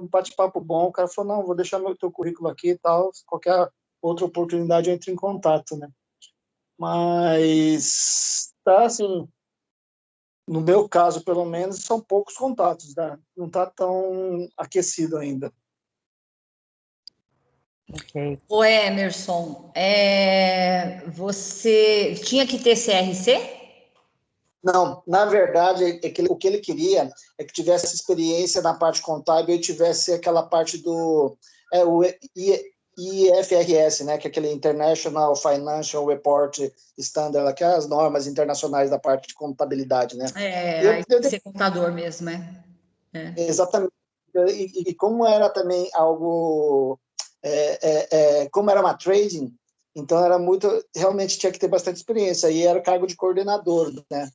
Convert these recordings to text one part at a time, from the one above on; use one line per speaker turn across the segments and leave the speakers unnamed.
um bate-papo bom. O cara falou, não, vou deixar teu currículo aqui e tal, qualquer outra oportunidade eu entro em contato, né? Mas, tá assim, no meu caso, pelo menos, são poucos contatos, né? Não está tão aquecido ainda.
Ok.
Ô Emerson, você tinha que ter CRC?
Não, na verdade, o que ele queria é que tivesse experiência na parte contábil e tivesse aquela parte do o IFRS, né, que é aquele International Financial Report Standard, que é as normas internacionais da parte de contabilidade, né?
Aí tem que ser contador mesmo,
Exatamente. E como era também algo, como era uma trading, então era muito, realmente tinha que ter bastante experiência, e era cargo de coordenador, né?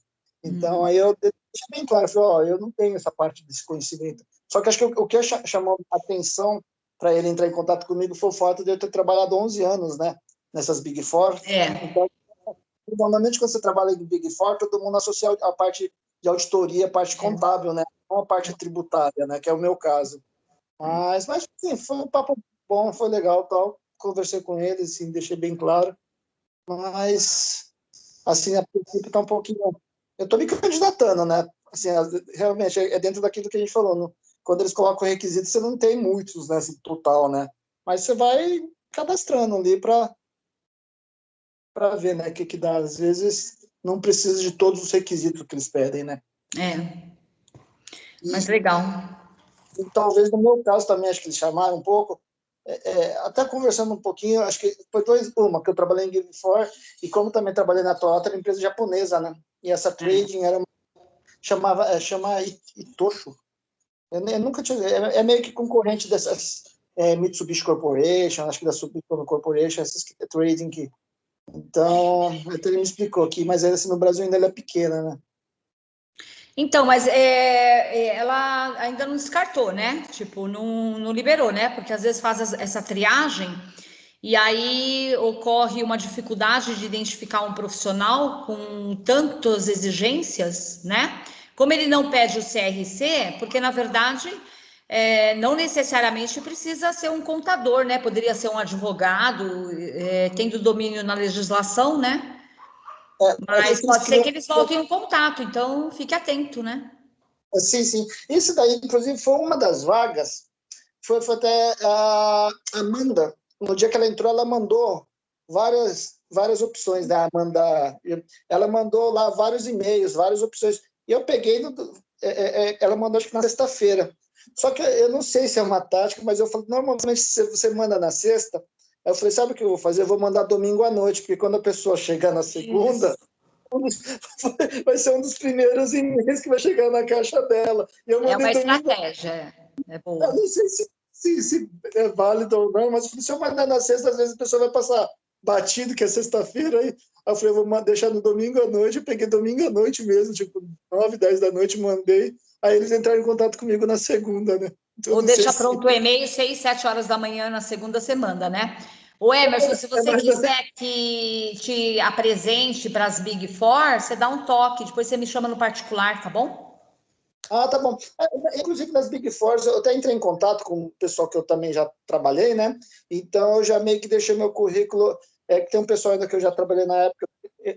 Então, aí eu deixei bem claro, falei, eu não tenho essa parte desse conhecimento. Só que acho que o que chamou a atenção para ele entrar em contato comigo foi o fato de eu ter trabalhado 11 anos, né, nessas Big Four. Então, normalmente, quando você trabalha em Big Four, todo mundo associa a parte de auditoria, a parte contábil, né, não a parte tributária, né, que é o meu caso. Mas sim, foi um papo bom, foi legal, tal. Conversei com ele, assim, deixei bem claro. Mas, assim, a princípio está um pouquinho... Eu estou me candidatando, né? Assim, realmente, é dentro daquilo que a gente falou. Quando eles colocam requisitos, você não tem muitos, né? Assim, total, né? Mas você vai cadastrando ali para ver, né? O que dá. Às vezes, não precisa de todos os requisitos que eles pedem, né?
Mas legal.
E talvez no meu caso também, acho que eles chamaram um pouco, até conversando um pouquinho, acho que foi uma, que eu trabalhei em Give For, e como também trabalhei na Toyota, era empresa japonesa, né? E essa trading chama Itosho. Eu nunca tinha, meio que concorrente dessas Mitsubishi Corporation, acho que da Sumitomo Corporation, essas trading que... Então, até ele me explicou aqui, mas assim, no Brasil ainda ela é pequena, né?
Então, mas ela ainda não descartou, né? Tipo, não liberou, né? Porque às vezes faz essa triagem e aí ocorre uma dificuldade de identificar um profissional com tantas exigências, né? Como ele não pede o CRC, porque na verdade não necessariamente precisa ser um contador, né? Poderia ser um advogado, tendo domínio na legislação, né? Mas pode ser que eles voltem em contato, então fique atento, né?
Sim. Isso daí, inclusive, foi uma das vagas. Foi até a Amanda, no dia que ela entrou, ela mandou várias opções, né? Amanda, ela mandou lá vários e-mails, várias opções. E eu peguei, ela mandou acho que na sexta-feira. Só que eu não sei se é uma tática, mas eu falo, normalmente você manda na sexta. Aí eu falei, sabe o que eu vou fazer? Eu vou mandar domingo à noite, porque quando a pessoa chegar na segunda, vai ser um dos primeiros e-mails que vai chegar na caixa dela. E eu mandei
uma
domingo.
Estratégia, é boa.
Eu não sei se é válido ou não, mas se eu mandar na sexta, às vezes a pessoa vai passar batido, que é sexta-feira, aí eu falei, vou deixar no domingo à noite, eu peguei domingo à noite mesmo, tipo, 9, 10 da noite, mandei, aí eles entraram em contato comigo na segunda, né?
Então, ou deixa pronto o e-mail 6, 7 horas da manhã na segunda semana, né? Ô Emerson, se você quiser que te apresente para as Big Four, você dá um toque, depois você me chama no particular, tá bom?
Tá bom. Inclusive, nas Big Four, eu até entrei em contato com o pessoal que eu também já trabalhei, né? Então, eu já meio que deixei meu currículo, que tem um pessoal ainda que eu já trabalhei na época.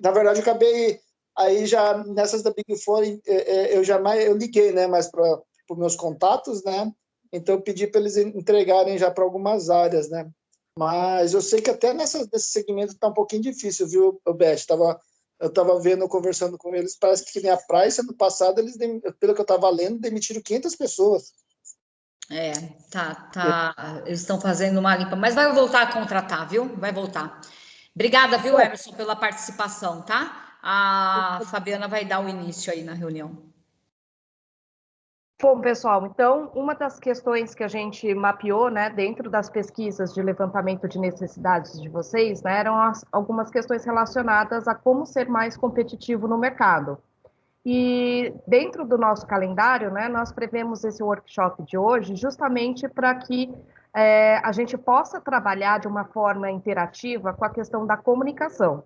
Na verdade, eu acabei, aí já, nessas da Big Four, eu liguei, né? Mais para os meus contatos, né? Então, eu pedi para eles entregarem já para algumas áreas, né? Mas eu sei que até nesse segmento está um pouquinho difícil, viu, Beth? Eu estava vendo, conversando com eles, parece que nem a Price, ano passado, eles, pelo que eu estava lendo, demitiram 500 pessoas.
Eles estão fazendo uma limpa, mas vai voltar a contratar, viu? Vai voltar. Obrigada, viu, Emerson, pela participação, tá? A Fabiana vai dar o início aí na reunião.
Bom, pessoal, então, uma das questões que a gente mapeou, né, dentro das pesquisas de levantamento de necessidades de vocês, né, eram algumas questões relacionadas a como ser mais competitivo no mercado. E dentro do nosso calendário, né, nós prevemos esse workshop de hoje justamente para que a gente possa trabalhar de uma forma interativa com a questão da comunicação.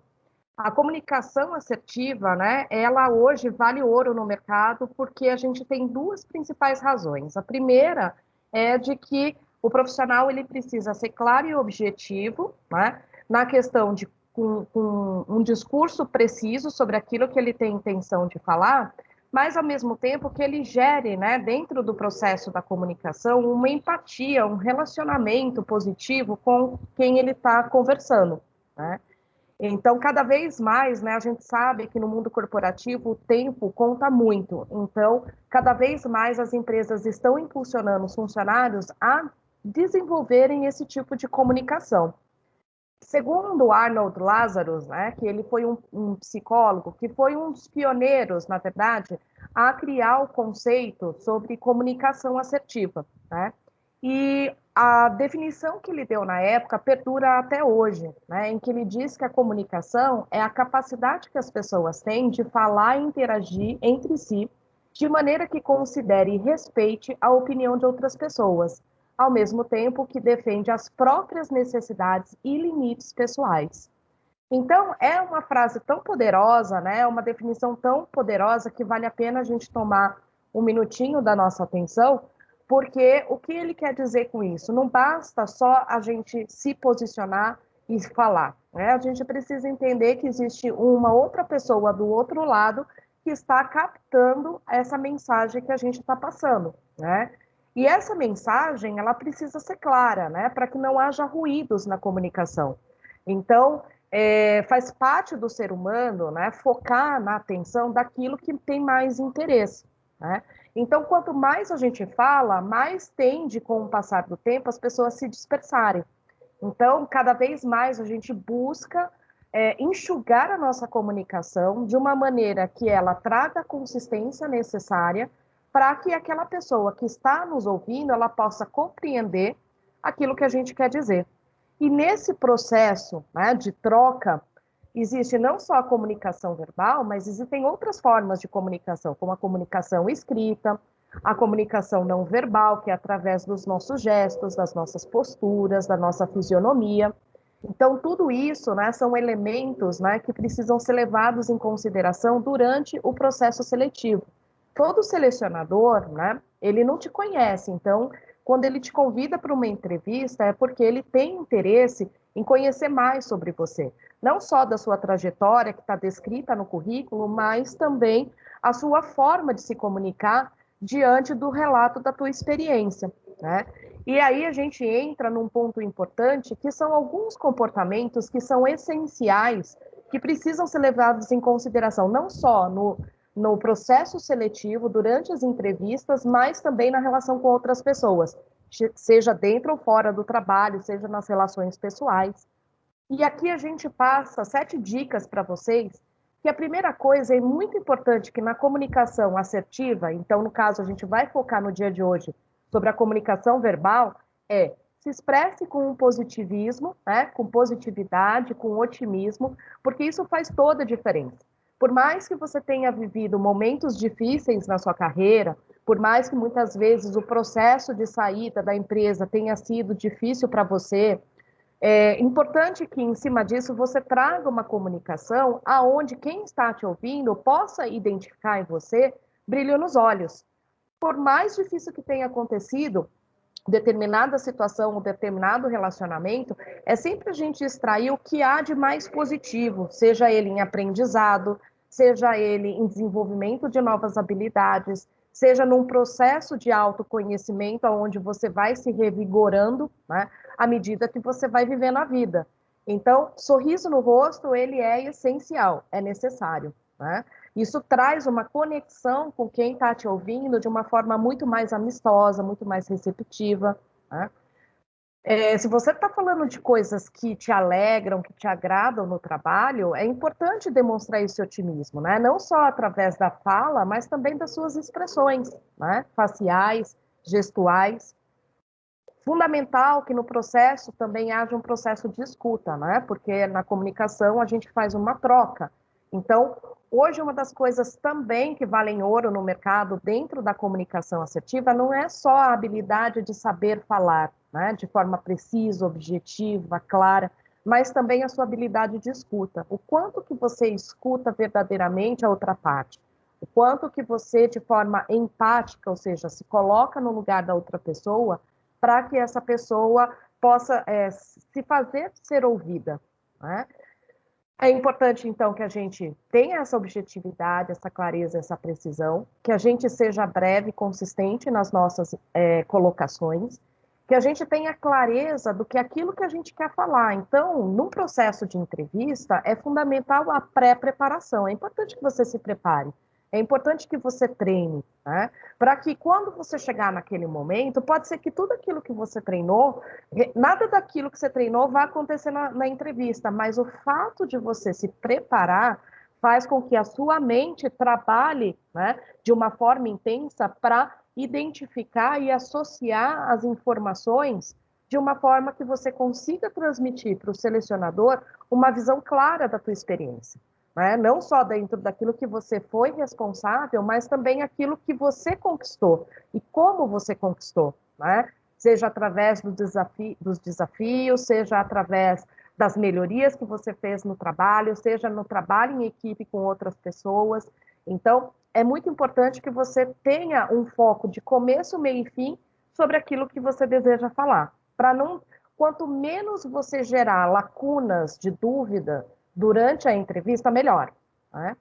A comunicação assertiva, né, ela hoje vale ouro no mercado porque a gente tem duas principais razões. A primeira é de que o profissional ele precisa ser claro e objetivo, né, na questão de com um discurso preciso sobre aquilo que ele tem intenção de falar, mas ao mesmo tempo que ele gere, né, dentro do processo da comunicação, uma empatia, um relacionamento positivo com quem ele está conversando, né? Então, cada vez mais, né, a gente sabe que no mundo corporativo o tempo conta muito. Então, cada vez mais as empresas estão impulsionando os funcionários a desenvolverem esse tipo de comunicação. Segundo Arnold Lazarus, né, que ele foi um psicólogo, que foi um dos pioneiros, na verdade, a criar o conceito sobre comunicação assertiva, né? E a definição que ele deu na época perdura até hoje, né, em que ele diz que a comunicação é a capacidade que as pessoas têm de falar e interagir entre si de maneira que considere e respeite a opinião de outras pessoas, ao mesmo tempo que defende as próprias necessidades e limites pessoais. Então, é uma frase tão poderosa, né? Uma definição tão poderosa que vale a pena a gente tomar um minutinho da nossa atenção, porque o que ele quer dizer com isso? Não basta só a gente se posicionar e falar, né? A gente precisa entender que existe uma outra pessoa do outro lado que está captando essa mensagem que a gente está passando, né? E essa mensagem, ela precisa ser clara, né? Para que não haja ruídos na comunicação. Então, faz parte do ser humano, né, focar na atenção daquilo que tem mais interesse, né? Então, quanto mais a gente fala, mais tende, com o passar do tempo, as pessoas se dispersarem. Então, cada vez mais a gente busca enxugar a nossa comunicação de uma maneira que ela traga a consistência necessária para que aquela pessoa que está nos ouvindo, ela possa compreender aquilo que a gente quer dizer. E nesse processo, né, de troca, existe não só a comunicação verbal, mas existem outras formas de comunicação, como a comunicação escrita, a comunicação não verbal, que é através dos nossos gestos, das nossas posturas, da nossa fisionomia. Então, tudo isso, né, são elementos, né, que precisam ser levados em consideração durante o processo seletivo. Todo selecionador, né, ele não te conhece, então, quando ele te convida para uma entrevista, é porque ele tem interesse em conhecer mais sobre você. Não só da sua trajetória, que está descrita no currículo, mas também a sua forma de se comunicar diante do relato da tua experiência, né? E aí a gente entra num ponto importante, que são alguns comportamentos que são essenciais, que precisam ser levados em consideração, não só no processo seletivo, durante as entrevistas, mas também na relação com outras pessoas, seja dentro ou fora do trabalho, seja nas relações pessoais. E aqui a gente passa 7 dicas para vocês, que a primeira coisa é muito importante que na comunicação assertiva, então no caso a gente vai focar no dia de hoje sobre a comunicação verbal, se expresse com um positivismo, né, com positividade, com otimismo, porque isso faz toda a diferença. Por mais que você tenha vivido momentos difíceis na sua carreira, por mais que muitas vezes o processo de saída da empresa tenha sido difícil para você, é importante que, em cima disso, você traga uma comunicação aonde quem está te ouvindo possa identificar em você brilho nos olhos. Por mais difícil que tenha acontecido, determinada situação, um determinado relacionamento, é sempre a gente extrair o que há de mais positivo, seja ele em aprendizado, seja ele em desenvolvimento de novas habilidades, seja num processo de autoconhecimento, onde você vai se revigorando, né, à medida que você vai vivendo a vida. Então, sorriso no rosto, ele é essencial, é necessário, né? Isso traz uma conexão com quem está te ouvindo de uma forma muito mais amistosa, muito mais receptiva, né? Se você está falando de coisas que te alegram, que te agradam no trabalho, é importante demonstrar esse otimismo, né? Não só através da fala, mas também das suas expressões, né? Faciais, gestuais. Fundamental que no processo também haja um processo de escuta, né? Porque na comunicação a gente faz uma troca. Então, hoje uma das coisas também que valem ouro no mercado dentro da comunicação assertiva não é só a habilidade de saber falar, né? De forma precisa, objetiva, clara, mas também a sua habilidade de escuta. O quanto que você escuta verdadeiramente a outra parte. O quanto que você, de forma empática, ou seja, se coloca no lugar da outra pessoa, para que essa pessoa possa se fazer ser ouvida, né? É importante, então, que a gente tenha essa objetividade, essa clareza, essa precisão, que a gente seja breve e consistente nas nossas colocações, que a gente tenha clareza do que aquilo que a gente quer falar. Então, num processo de entrevista, é fundamental a pré-preparação. É importante que você se prepare. É importante que você treine, né? Para que quando você chegar naquele momento, pode ser que tudo aquilo que você treinou, nada daquilo que você treinou vai acontecer na entrevista, mas o fato de você se preparar faz com que a sua mente trabalhe, né, de uma forma intensa para identificar e associar as informações de uma forma que você consiga transmitir para o selecionador uma visão clara da tua experiência. Né? Não só dentro daquilo que você foi responsável, mas também aquilo que você conquistou e como você conquistou, né? Seja através dos desafios, seja através das melhorias que você fez no trabalho, seja no trabalho em equipe com outras pessoas. Então, é muito importante que você tenha um foco de começo, meio e fim sobre aquilo que você deseja falar. Quanto menos você gerar lacunas de dúvida durante a entrevista, melhor, né?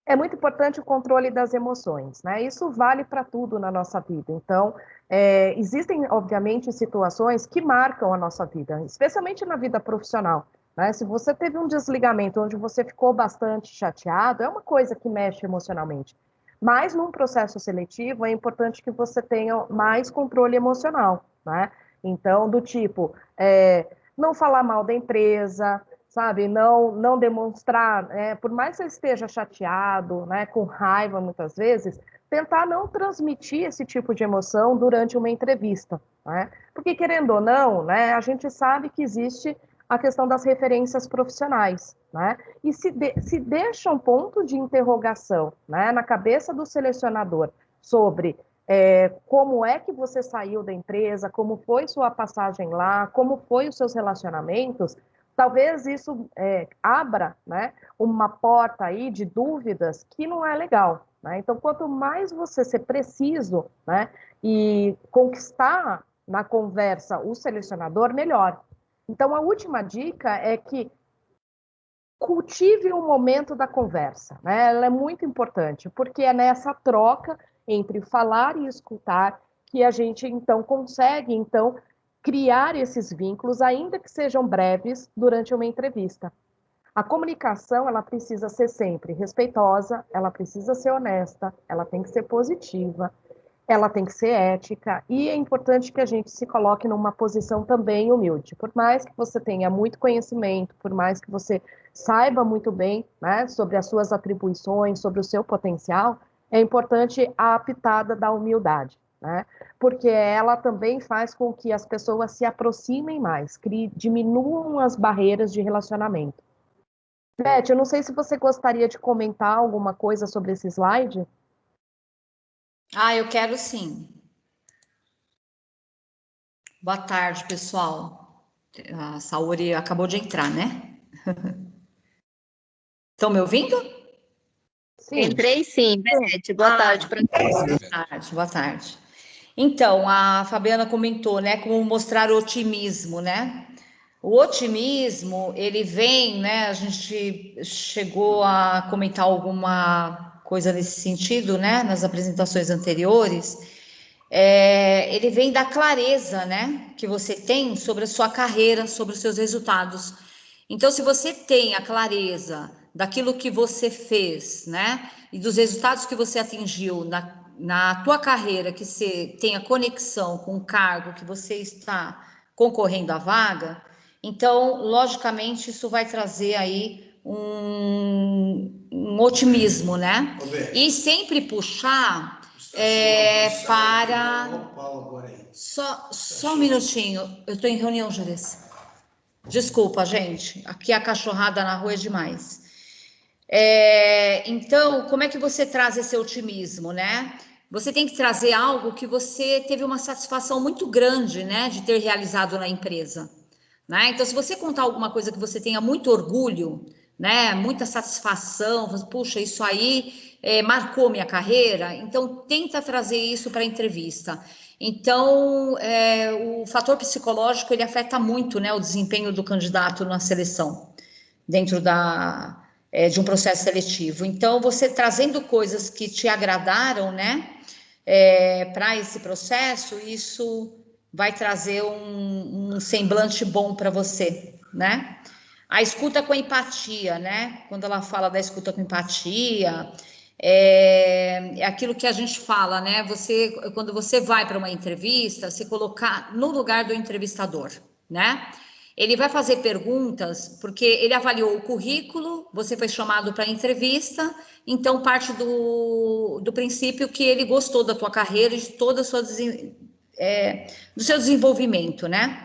É muito importante o controle das emoções, né? Isso vale para tudo na nossa vida. Então, existem, obviamente, situações que marcam a nossa vida, especialmente na vida profissional, né? Se você teve um desligamento onde você ficou bastante chateado, é uma coisa que mexe emocionalmente. Mas, num processo seletivo, é importante que você tenha mais controle emocional, né? Então, do tipo, não falar mal da empresa, sabe, não demonstrar, por mais que você esteja chateado, né, com raiva muitas vezes, tentar não transmitir esse tipo de emoção durante uma entrevista, né? Porque querendo ou não, né, a gente sabe que existe a questão das referências profissionais, né? E se deixa um ponto de interrogação, né, na cabeça do selecionador sobre como é que você saiu da empresa, como foi sua passagem lá, como foi os seus relacionamentos. Talvez isso abra, né, uma porta aí de dúvidas que não é legal, né? Então, quanto mais você ser preciso, né, e conquistar na conversa o selecionador, melhor. Então, a última dica é que cultive o momento da conversa, né? Ela é muito importante, porque é nessa troca entre falar e escutar que a gente, então, consegue, então, criar esses vínculos, ainda que sejam breves, durante uma entrevista. A comunicação, ela precisa ser sempre respeitosa, ela precisa ser honesta, ela tem que ser positiva, ela tem que ser ética, e é importante que a gente se coloque numa posição também humilde. Por mais que você tenha muito conhecimento, por mais que você saiba muito bem, né, sobre as suas atribuições, sobre o seu potencial, é importante a pitada da humildade, né? Porque ela também faz com que as pessoas se aproximem mais, diminuam as barreiras de relacionamento. Beth, eu não sei se você gostaria de comentar alguma coisa sobre esse slide.
Eu quero sim. Boa tarde, pessoal. A Saori acabou de entrar, né? Estão me ouvindo?
Sim. Entrei sim, Beth. Boa tarde para todos.
Boa tarde. Então, a Fabiana comentou, né, como mostrar otimismo, né? O otimismo, ele vem, né? A gente chegou a comentar alguma coisa nesse sentido, né? Nas apresentações anteriores. Ele vem da clareza, né? Que você tem sobre a sua carreira, sobre os seus resultados. Então, se você tem a clareza daquilo que você fez, né? E dos resultados que você atingiu na tua carreira, que você tem a conexão com o cargo que você está concorrendo à vaga, então, logicamente, isso vai trazer aí um otimismo, né? E sempre puxar para... Só um minutinho, eu estou em reunião, Jerez. Desculpa, gente, aqui a cachorrada na rua é demais. Então, como é que você traz esse otimismo, né? Você tem que trazer algo que você teve uma satisfação muito grande, né, de ter realizado na empresa, né? Então, se você contar alguma coisa que você tenha muito orgulho, né, muita satisfação, puxa, isso aí marcou minha carreira, então tenta trazer isso para a entrevista. Então, o fator psicológico, ele afeta muito, né, o desempenho do candidato na seleção, dentro de um processo seletivo. Então, você trazendo coisas que te agradaram, né, para esse processo, isso vai trazer um semblante bom para você, né? A escuta com empatia, né? Quando ela fala da escuta com empatia, é aquilo que a gente fala, né? Quando você vai para uma entrevista, se colocar no lugar do entrevistador, né? Ele vai fazer perguntas, porque ele avaliou o currículo, você foi chamado para a entrevista, então parte do princípio que ele gostou da tua carreira e de toda a sua do seu desenvolvimento, né?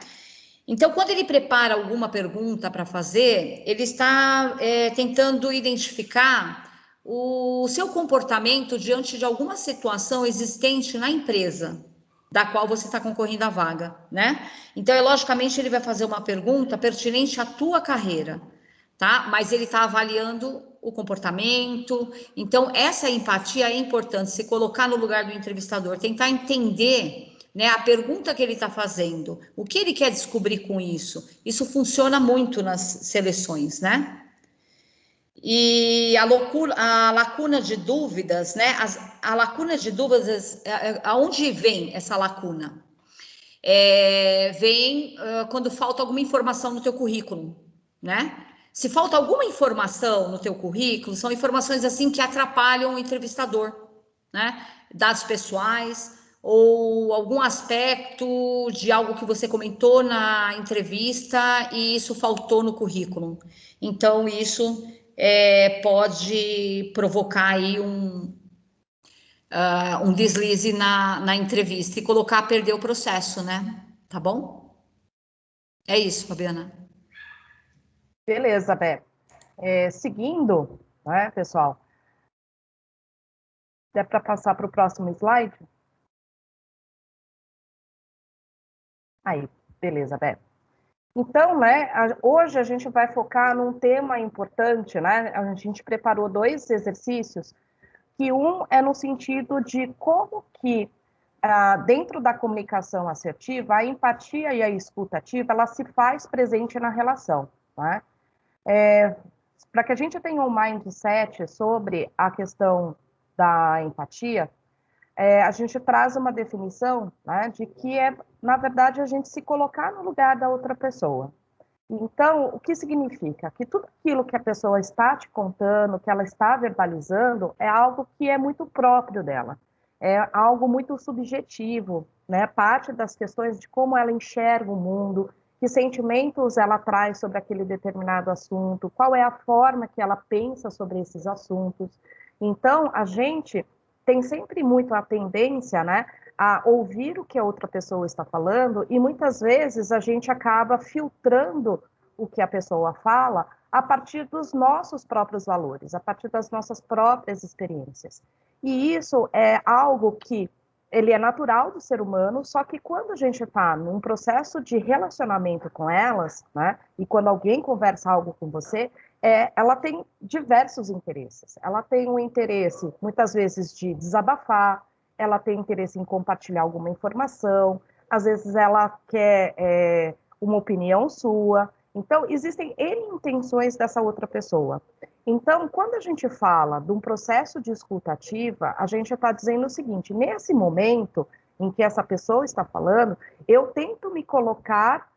Então, quando ele prepara alguma pergunta para fazer, ele está tentando identificar o seu comportamento diante de alguma situação existente na empresa da qual você está concorrendo à vaga, né? Então, logicamente, ele vai fazer uma pergunta pertinente à tua carreira, tá? Mas ele está avaliando o comportamento. Então, essa empatia é importante, se colocar no lugar do entrevistador, tentar entender, né, a pergunta que ele está fazendo, o que ele quer descobrir com isso. Isso funciona muito nas seleções, né? E a lacuna de dúvidas, né? A lacuna de dúvidas, aonde vem essa lacuna? Vem quando falta alguma informação no teu currículo, né? Se falta alguma informação no teu currículo, são informações assim que atrapalham o entrevistador, né? Dados pessoais ou algum aspecto de algo que você comentou na entrevista e isso faltou no currículo. Então, isso pode provocar aí um deslize na entrevista e colocar a perder o processo, né? Tá bom? É isso, Fabiana.
Beleza, Bé. Seguindo, né, pessoal? Dá para passar para o próximo slide? Aí, beleza, Bé. Então, né, hoje a gente vai focar num tema importante, né? A gente preparou 2 exercícios, que um é no sentido de como que, dentro da comunicação assertiva, a empatia e a escuta ativa, ela se faz presente na relação, né? Para que a gente tenha um mindset sobre a questão da empatia, a gente traz uma definição, né, de que na verdade, a gente se colocar no lugar da outra pessoa. Então, o que significa? Que tudo aquilo que a pessoa está te contando, que ela está verbalizando, é algo que é muito próprio dela, é algo muito subjetivo, né? Parte das questões de como ela enxerga o mundo, que sentimentos ela traz sobre aquele determinado assunto, qual é a forma que ela pensa sobre esses assuntos. Então, a gente tem sempre muito a tendência, né, a ouvir o que a outra pessoa está falando, e muitas vezes a gente acaba filtrando o que a pessoa fala a partir dos nossos próprios valores, a partir das nossas próprias experiências. E isso é algo que ele é natural do ser humano, só que quando a gente está num processo de relacionamento com elas, né, e quando alguém conversa algo com você, ela tem diversos interesses. Ela tem um interesse, muitas vezes, de desabafar, ela tem interesse em compartilhar alguma informação, às vezes ela quer uma opinião sua. Então, existem N intenções dessa outra pessoa. Então, quando a gente fala de um processo de escuta ativa, a gente está dizendo o seguinte: nesse momento em que essa pessoa está falando, eu tento me colocar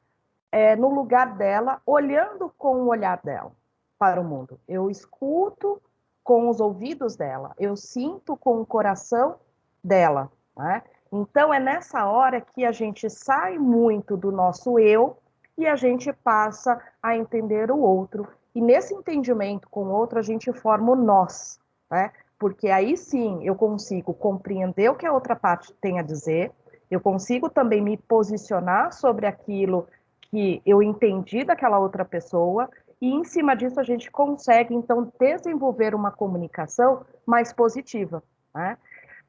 no lugar dela, olhando com o olhar dela para o mundo. Eu escuto com os ouvidos dela, eu sinto com o coração dela, né? Então, é nessa hora que a gente sai muito do nosso eu e a gente passa a entender o outro. E nesse entendimento com o outro, a gente forma o nós, né? Porque aí sim eu consigo compreender o que a outra parte tem a dizer, eu consigo também me posicionar sobre aquilo que eu entendi daquela outra pessoa, e em cima disso a gente consegue, então, desenvolver uma comunicação mais positiva, né?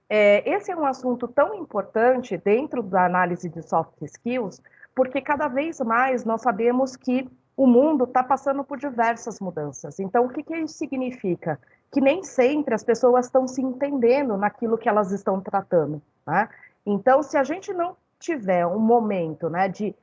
Esse é um assunto tão importante dentro da análise de soft skills, porque cada vez mais nós sabemos que o mundo está passando por diversas mudanças. Então, o que isso significa? que nem sempre as pessoas estão se entendendo naquilo que elas estão tratando, né? Então, se a gente não tiver um momento, né, de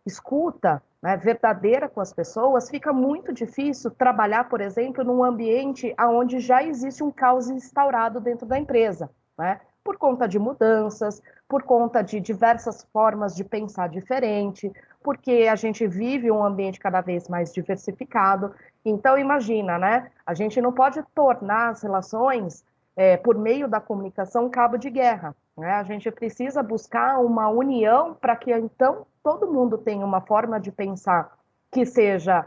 escuta, né, verdadeira com as pessoas, fica muito difícil trabalhar, por exemplo, num ambiente onde já existe um caos instaurado dentro da empresa, né? Por conta de mudanças, por conta de diversas formas de pensar diferente, porque a gente vive um ambiente cada vez mais diversificado. Então, imagina, né? A gente não pode tornar as relações, por meio da comunicação, cabo de guerra, né? A gente precisa buscar uma união para que, então, todo mundo tenha uma forma de pensar que seja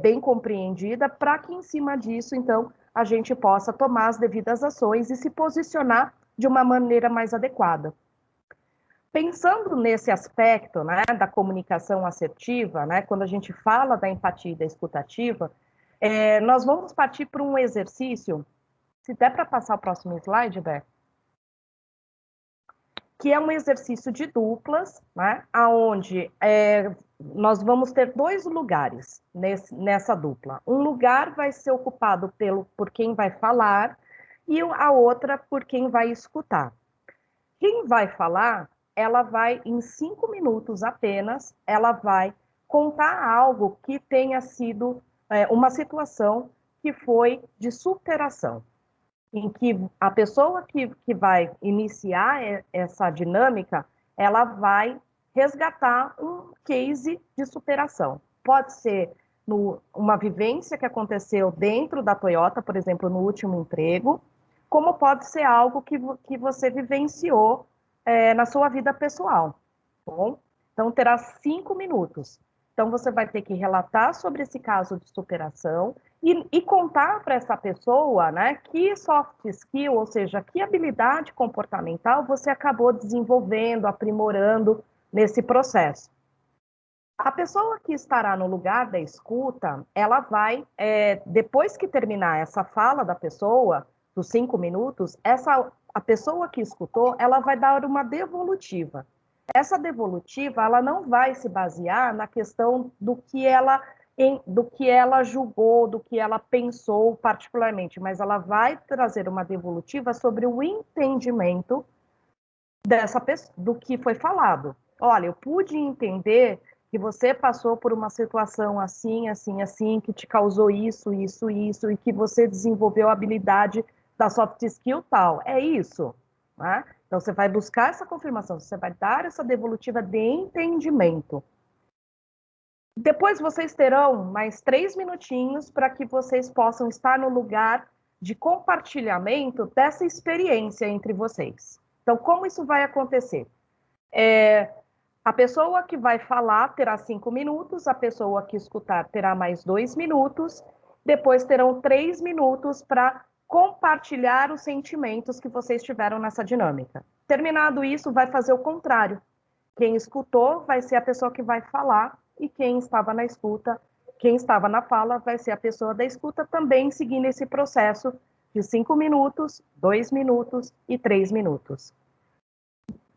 bem compreendida, para que, em cima disso, então, a gente possa tomar as devidas ações e se posicionar de uma maneira mais adequada. Pensando nesse aspecto, né, da comunicação assertiva, né, quando a gente fala da empatia e da escutativa, nós vamos partir para um exercício, se der para passar o próximo slide, Bé, que é um exercício de duplas, né, onde nós vamos ter 2 lugares nessa dupla. Um lugar vai ser ocupado por quem vai falar e a outra por quem vai escutar. Quem vai falar, ela vai, em 5 minutos apenas, ela vai contar algo que tenha sido uma situação que foi de superação, em que a pessoa que vai iniciar essa dinâmica, ela vai resgatar um case de superação. Pode ser uma vivência que aconteceu dentro da Toyota, por exemplo, no último emprego, como pode ser algo que você vivenciou na sua vida pessoal. Tá bom? Então, terá 5 minutos. Então, você vai ter que relatar sobre esse caso de superação e contar para essa pessoa, né, que soft skill, ou seja, que habilidade comportamental você acabou desenvolvendo, aprimorando nesse processo. A pessoa que estará no lugar da escuta, ela vai, depois que terminar essa fala da pessoa, dos 5 minutos, a pessoa que escutou, ela vai dar uma devolutiva. Essa devolutiva, ela não vai se basear na questão do que ela julgou, do que ela pensou particularmente, mas ela vai trazer uma devolutiva sobre o entendimento do que foi falado. Olha, eu pude entender que você passou por uma situação assim, assim, assim, que te causou isso, isso, isso, e que você desenvolveu a habilidade da soft skill tal. É isso, né? Então, você vai buscar essa confirmação, você vai dar essa devolutiva de entendimento. Depois, vocês terão mais 3 minutinhos para que vocês possam estar no lugar de compartilhamento dessa experiência entre vocês. Então, como isso vai acontecer? A pessoa que vai falar terá 5 minutos, a pessoa que escutar terá mais 2 minutos, depois terão 3 minutos para compartilhar os sentimentos que vocês tiveram nessa dinâmica. Terminado isso, vai fazer o contrário. Quem escutou vai ser a pessoa que vai falar e quem estava na escuta, quem estava na fala vai ser a pessoa da escuta, também seguindo esse processo de 5 minutos, 2 minutos e 3 minutos.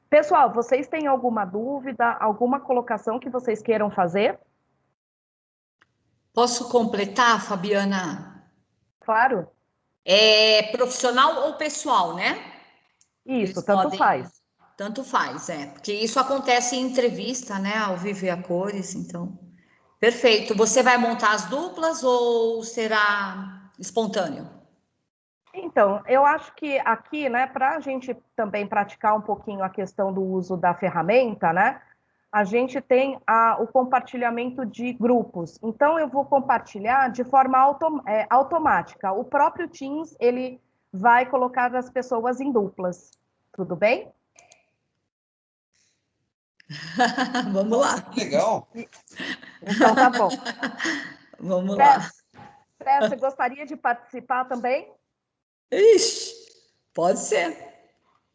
Pessoal, vocês têm alguma dúvida, alguma colocação que vocês queiram fazer?
Posso completar, Fabiana?
Claro.
É profissional ou pessoal, né?
Isso,
Eles
tanto
podem...
faz.
Tanto faz, porque isso acontece em entrevista, né? Ao vivo e a cores, então. Perfeito. Você vai montar as duplas ou será espontâneo?
Então, eu acho que aqui, né, para a gente também praticar um pouquinho a questão do uso da ferramenta, né, a gente tem o compartilhamento de grupos. Então, eu vou compartilhar de forma automática. O próprio Teams, ele vai colocar as pessoas em duplas. Tudo bem?
Vamos lá.
Legal.
Então, tá bom.
Vamos lá.
Você gostaria de participar também?
Ixi, pode ser.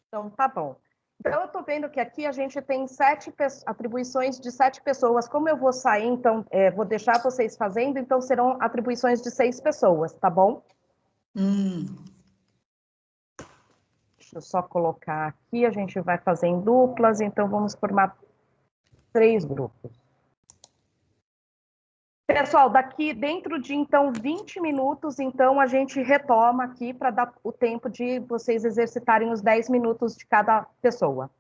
Então, tá bom. Então, eu estou vendo que aqui a gente tem 7 atribuições de 7 pessoas. Como eu vou sair, então, vou deixar vocês fazendo, então serão atribuições de 6 pessoas, tá bom? Deixa eu só colocar aqui, a gente vai fazer em duplas, então vamos formar 3 grupos. Pessoal, daqui dentro de, então, 20 minutos, então, a gente retoma aqui para dar o tempo de vocês exercitarem os 10 minutos de cada pessoa.